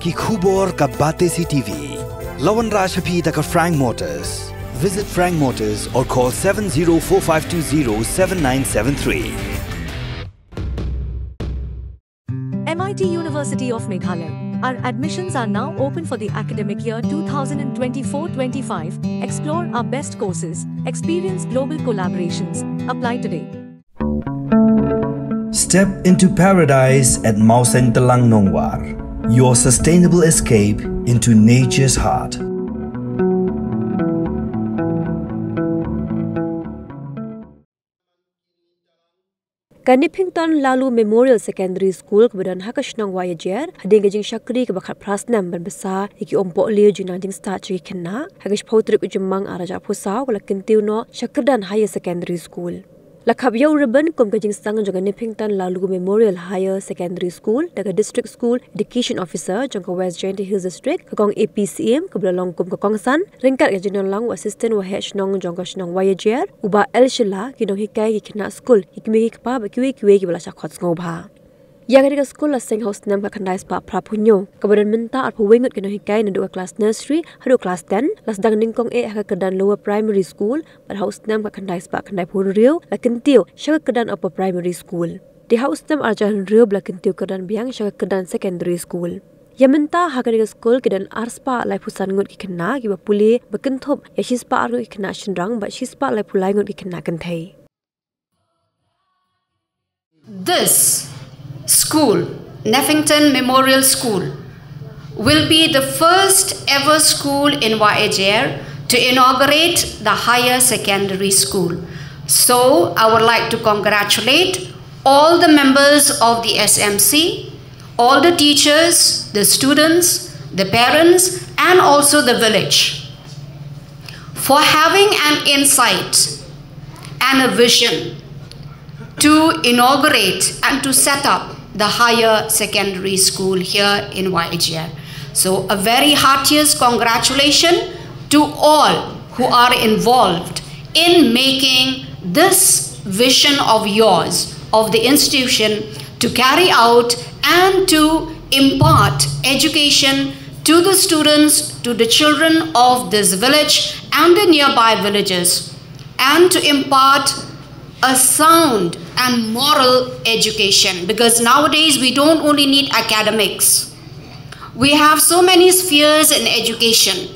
ki khubor ka bate si TV. Lawan Rashaphi da ka Frank Motors. Visit Frank Motors or call 7045207973. MIT University of Meghalaya. Our admissions are now open for the academic year 2024-25. Explore our best courses. Experience global collaborations. Apply today. Step into paradise at Mausen Telang Nongwar. Your sustainable escape into nature's heart. Nephington Laloo Memorial Secondary School kemudian hakashnang wayajer hading gajing syakri ke bakat prasnam berbesar iki ompok liu junanding start ciri kena hakash pautrik ujemang araja pusau kala Kyntiew no Kyrdan Higher Secondary School. Lakab yau ribbon kum gajing stang jangka Nephington Laloo Memorial Higher Secondary School daga District School Education Officer jangka West Jainti Hills District kakong APCM kebelalong kum kakongsan ringkat gajing lang assistant wa hnong jangka shnong wayajer uba el shila kinong hikai kina school hikmi hikpa bakiwe ki bala shakot ngobha. Yang ada sekolah laseng house Snem kakandai spa prapunyo. Kemudian minta arpu wengut kena hikai nanduk kelas nursery, haduk kelas 10, las dang ningkong Kyrdan lower primary school, pada house Snem kakandai spa kandai pun Rio, la Kyntiew syaka Kyrdan upper primary school. Di house Snem arjahan Rio bela Kyntiew Kyrdan biang syaka Kyrdan secondary school. Yang minta hakadega sekolah Kyrdan arspa lai pusan ngut ki kena ki bapuli bekentop ya shispa argu ki kena shendrang ba shispa lai pulai ngut ki kena kentai. This school, Nephington Memorial School, will be the first ever school in YAJR to inaugurate the higher secondary school. So I would like to congratulate all the members of the SMC, all the teachers, the students, the parents, and also the village for having an insight and a vision to inaugurate and to set up the higher secondary school here in YAJR. So a very heartiest congratulations to all who are involved in making this vision of yours, of the institution, to carry out and to impart education to the students, to the children of this village and the nearby villages, and to impart a sound and moral education, because nowadays we don't only need academics. We have so many spheres in education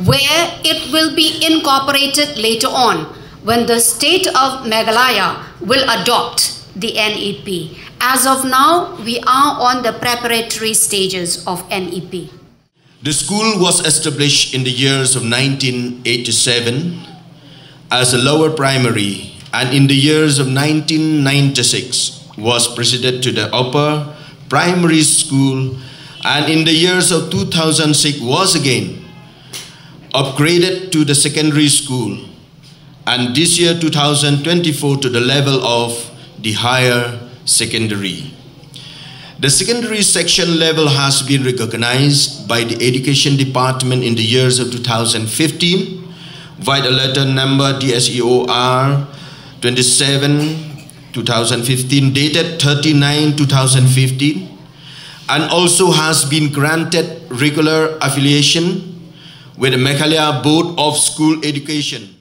where it will be incorporated later on when the state of Meghalaya will adopt the NEP. As of now, we are on the preparatory stages of NEP. The school was established in the years of 1987 as a lower primary, and in the years of 1996 was proceeded to the upper primary school, and in the years of 2006 was again upgraded to the secondary school, and this year 2024 to the level of the higher secondary. The secondary section level has been recognized by the Education Department in the years of 2015 via the letter number DSEOR 27/2015 dated 39/2015, and also has been granted regular affiliation with the Meghalaya Board of School Education.